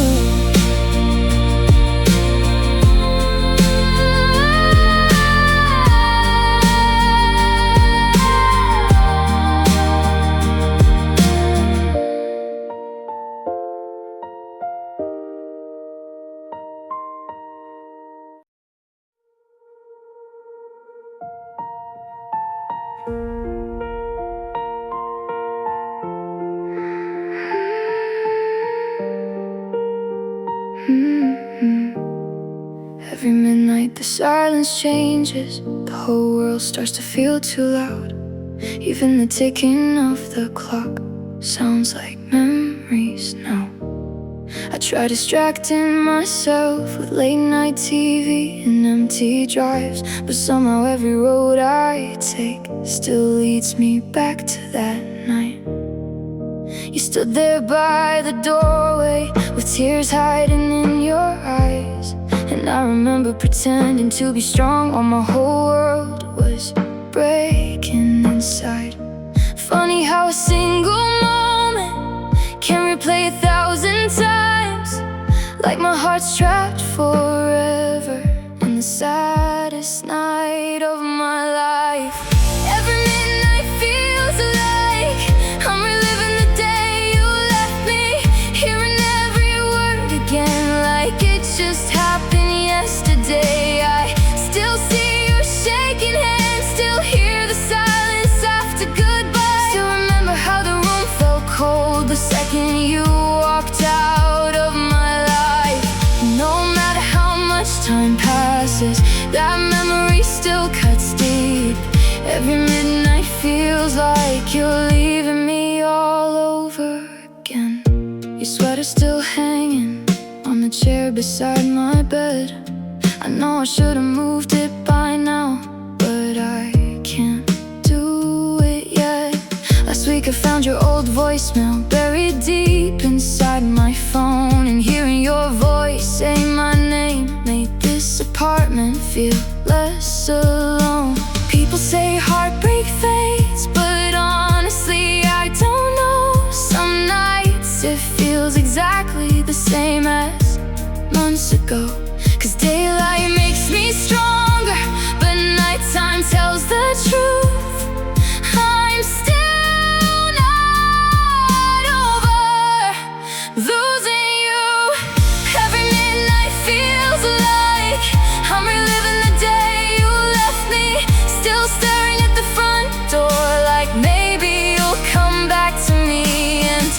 Every midnight the silence changes. The whole world starts to feel too loud. Even the ticking of the clock sounds like memories now. I try distracting myself with late night TV and empty drives, but somehow every road I take still leads me back to that night. You stood there by the doorway with tears hiding in your eyes, and And I remember pretending to be strong while my whole world was breaking inside. Funny how a single moment can replay 1,000 times, like my heart's trapped forever in the saddest night of my life. Every midnight feels like I'm reliving the day you left me, hearing every word again like it just happened yesterday. I still see your shaking hand, still hear the silence after goodbye. Still remember how the room felt cold the second you walked out of my life. No matter how much time passes, that memory still cuts deep. Every midnight feels like you're leaving me all over again. Your sweater's still hanging on the chair beside my bed. I know I should've moved it by now, but I can't do it yet. Last week I found your old voicemail buried deep inside my phone, and hearing your voice say my name made this apartment feel less alone. People say heartbreak fades, but honestly I don't know. Some nights it feels exactly the same as months ago. 'Cause daylight makes me stronger, but nighttime tells the truth. I'm still not over losing you. Every midnight feels like I'm reliving the day you left me, still staring at the front door like maybe you'll come back to me. And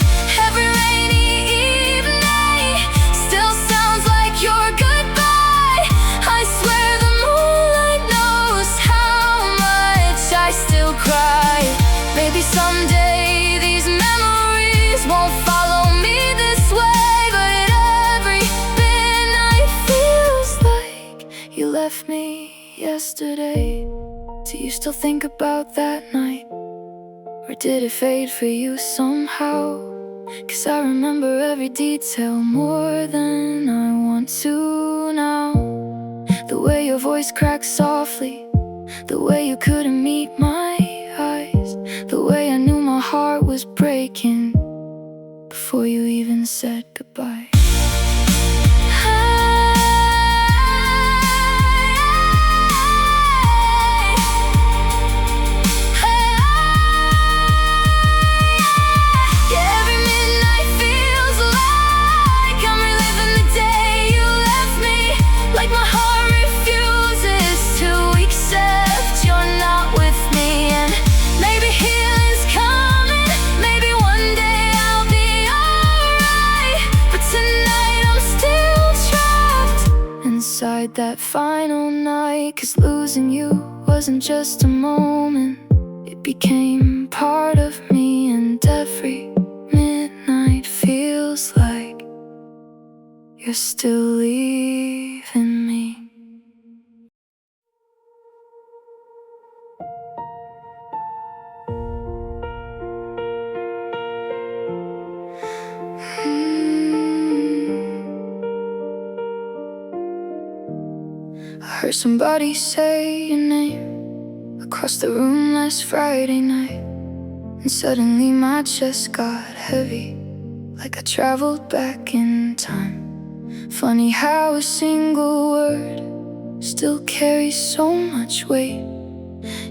every rainy evening still sounds like your goodbye. I swear the moonlight knows how much I still cry. Maybe someday these memories won't follow me this way, but every midnight feels like you left me yesterday. Do you still think about that night? Or did it fade for you somehow? 'Cause I remember every detail more than I want to now. The way your voice cracked softly, the way you couldn't meet my eyes, the way I knew my heart was breaking before you even said goodbye. That final night, 'cause losing you wasn't just a moment, it became part of me. And every midnight feels like you're still leaving me. I heard somebody say your name across the room last Friday night, and suddenly my chest got heavy, like I traveled back in time. Funny how a single word still carries so much weight,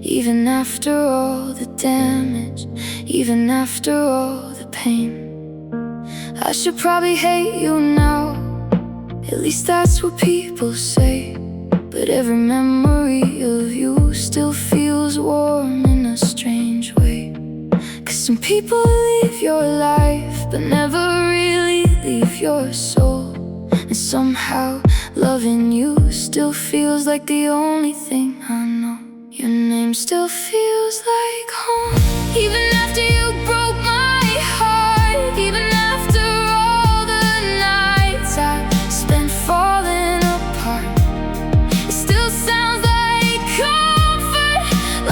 even after all the damage, even after all the pain. I should probably hate you now, at least that's what people say. But every memory of you still feels warm in a strange way. 'Cause some people leave your life, but never really leave your soul. And somehow loving you still feels like the only thing I know. Your name still feels like home, even after you broke my heart, even after all the nights I spent falling apart. It still sounds like comfort,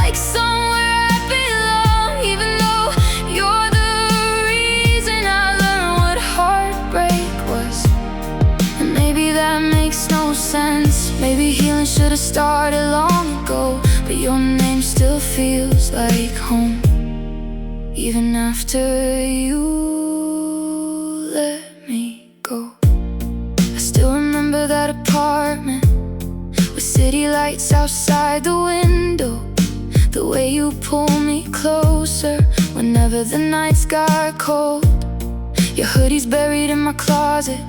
like somewhere I belong, even though you're the reason I learned what heartbreak was. And maybe that makes no sense, should've started long ago, but your name still feels like home, even after you let me go. I still remember that apartment with city lights outside the window, the way you pull me closer whenever the nights got cold. Your hoodie's buried in my closet,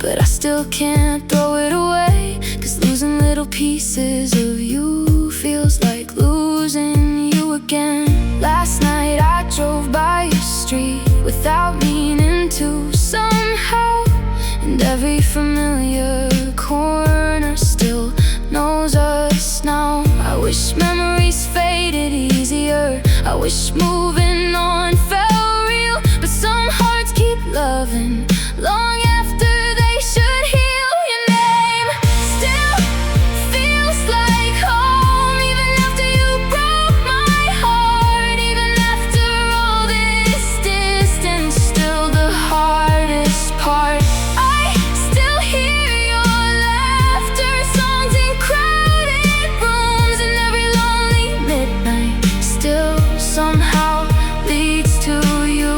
but I still can't throw it away, 'cause losing little pieces of you feels like losing you again. Last night I drove by your street without meaning to somehow, and every familiar corner still knows us now. I wish memories faded easier, I wish moving on felt real, but some hearts keep loving long after they should heal. Your name still feels like home, even after you broke my heart. Even after all this distance, still the hardest part. I still hear your laughter, songs in crowded rooms, and every lonely midnight still somehow leads to you.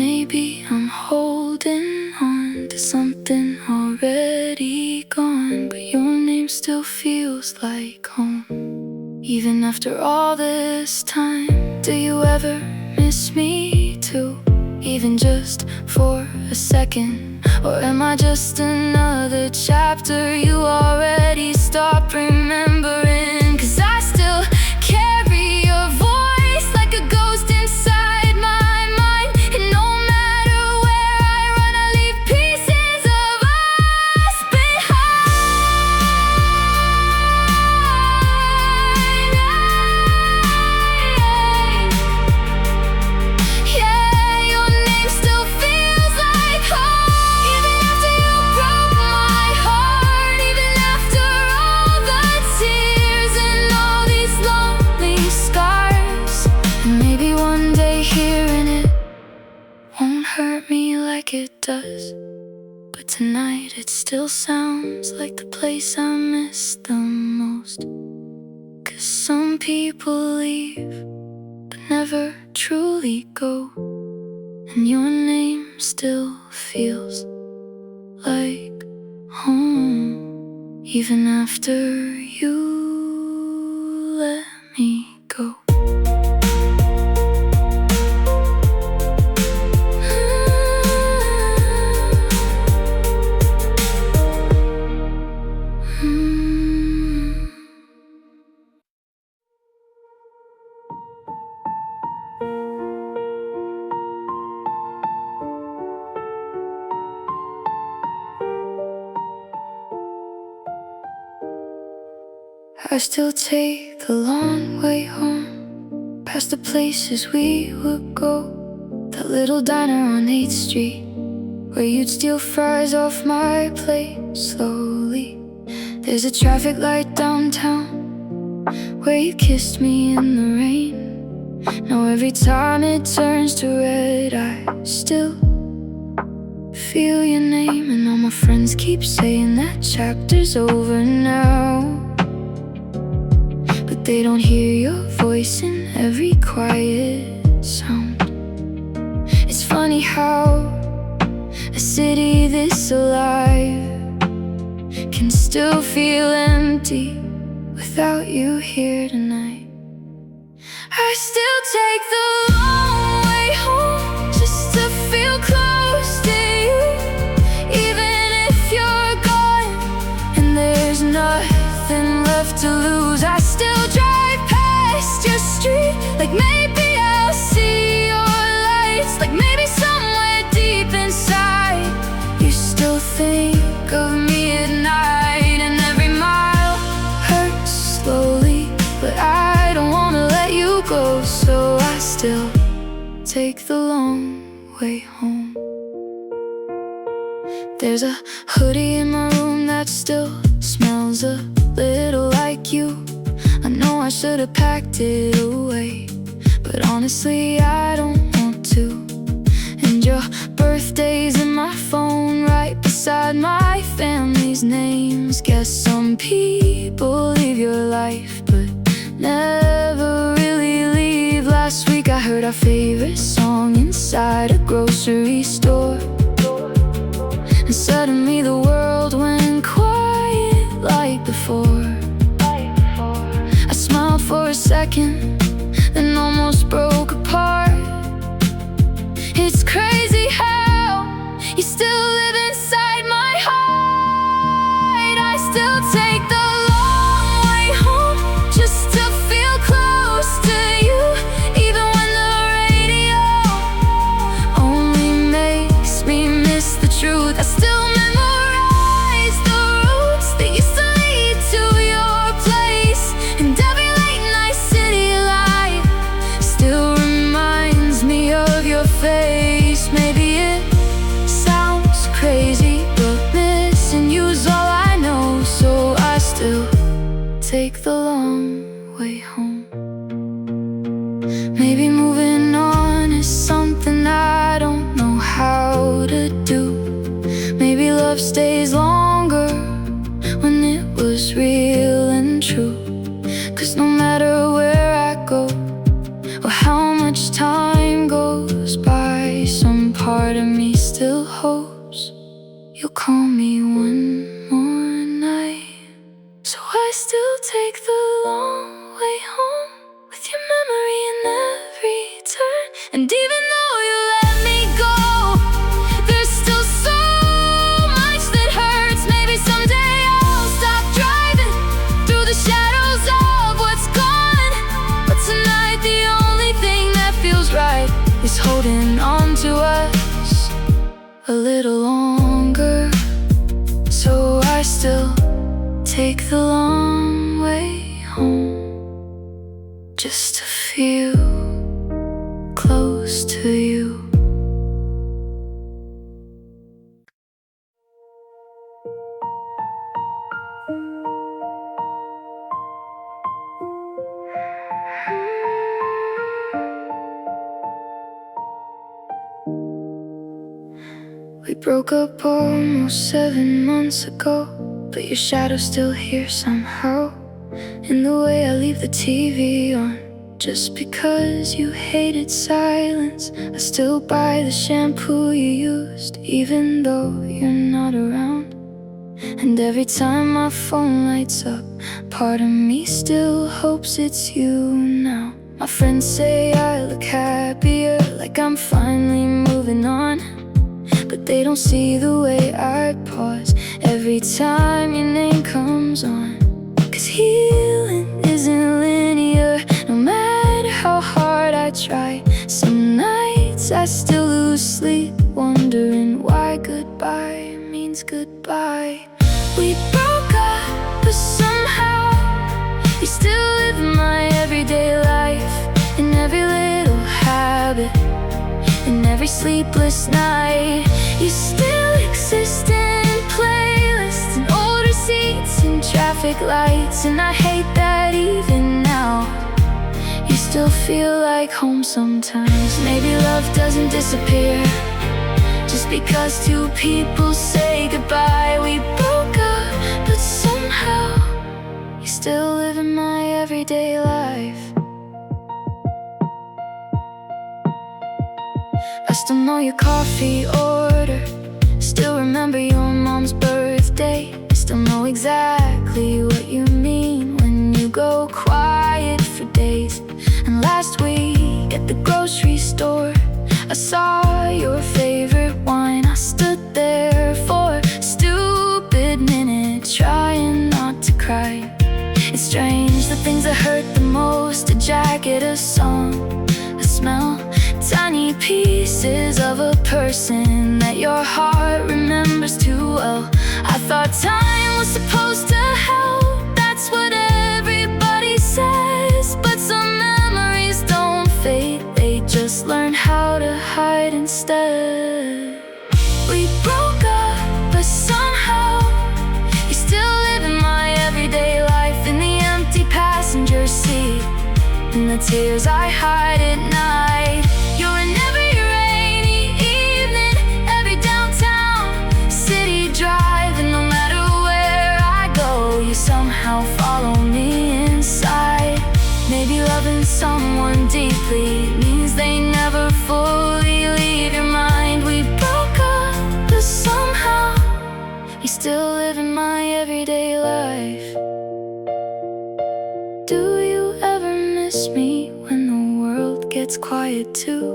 Maybe I'm holding on to something already gone, but your name still feels like home, even after all this time. Do you ever miss me too, even just for a second? Or am I just another chapter you already stopped remembering? 'Cause I still carry your voice like a ghost inside my mind, and no matter where I run, I leave pieces of us behind. Yeah, your name still feels like home, even after you broke my heart. Even after all the tears and all these lonely scars. And maybe one day hearing it won't hurt me like it does, but tonight it still sounds like the place I miss the most. 'Cause some people leave but never truly go, and your name still feels like home, even after you let me go. I still take the long way home, past the places we would go. That little diner on 8th Street, where you'd steal fries off my plate slowly. There's a traffic light downtown, where you kissed me in the rain. Now every time it turns to red, I still feel your name. And all my friends keep saying that chapter's over now, they don't hear your voice in every quiet sound. It's funny how a city this alive can still feel empty without you here tonight. I still take the long way home just to feel close to you, even if you're gone and there's nothing left to lose. I still drive past your street, like maybe I'll see your lights, like maybe somewhere deep inside you still think of me at night. And every mile hurts slowly, but I don't wanna let you go, so I still take the long way home. There's a hoodie in my room that still smells a little like you. I know I should have packed it away, but honestly I don't want to. And your birthday's in my phone right beside inside my family's names. Guess some people leave your life but never really leave. Last week I heard our favorite song inside a grocery store, and suddenly the world went quiet like before. I smiled for a second, then almost broke apart. It's crazy how you still live inside my heart. I still take the long way home just to feel close to you, even when the radio only makes me miss the truth. I still memorize the roads that used to lead to your place, and every late night city light still reminds me of your face. Maybe it sounds crazy, but missing you's all I know, so I still take the long way home. Maybe moving on is something I don't know how to do. Maybe love stays longer when it was real and true. 'Cause no matter where I go or how much time goes by, some part of me still hopes you'll call me one more night. So I still take the long way home with your memory in every turn. And even though you let me go, there's still so much that hurts. Maybe someday I'll stop driving through the shadows of what's gone, but tonight the only thing that feels right is holding on to us a little longer. So I still take the long way home just to feel close to you. We broke up almost 7 months ago, but your shadow's still here somehow, in the way I leave the TV on. Just because you hated silence, I still buy the shampoo you used, even though you're not around. And every time my phone lights up, part of me still hopes it's you now. My friends say I look happier, like I'm finally moving on, but they don't see the way I pause every time your name comes on. 'Cause healing isn't linear, no matter how hard I try. Some nights I still lose sleep, wondering why goodbye means goodbye. We broke up, but somehow you still live in my everyday life, in every little habit, in every sleepless night. You still exist in playlists and old receipts and traffic lights, and I hate that even now you still feel like home sometimes. Maybe love doesn't disappear just because two people say goodbye. We broke up, but somehow you still live in my everyday life. I still know your coffee order, still remember your mom's birthday, still know exactly what you mean when you go quiet for days. And last week at the grocery store, I saw your favorite wine. I stood there for a stupid minute, trying not to cry. It's strange, the things that hurt the most, a jacket, a song, a smell, tiny pieces of a person that your heart remembers too well. I thought time was supposed to help, that's what everybody says, but some memories don't fade, they just learn how to hide instead. We broke up, but somehow you still live in my everyday life, in the empty passenger seat, in the tears I hide at night. You're in every rainy evening, every downtown city follow me inside. Maybe loving someone deeply means they never fully leave your mind. We broke up, but somehow you still live in my everyday life. Do you ever miss me when the world gets quiet too?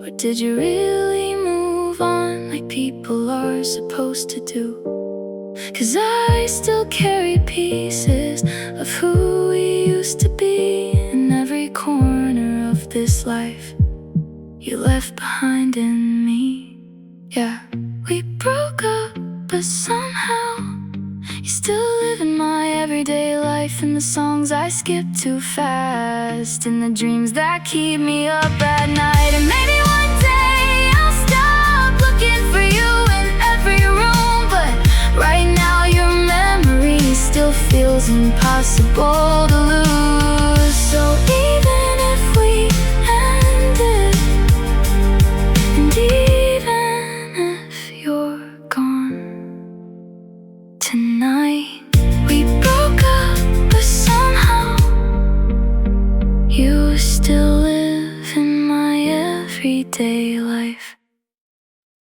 Or did you really move on like people are supposed to do? 'Cause I still carry pieces of who we used to be in every corner of this life you left behind in me. Yeah, we broke up, but somehow you still live in my everyday life. In the songs I skip too fast, in the dreams that keep me up at night. And maybe one day I'll stop looking for you in every room, but right now your memory still feels impossible to lose. So even if we ended, and even if you're gone tonight, we broke up, but somehow you still live in my everyday life.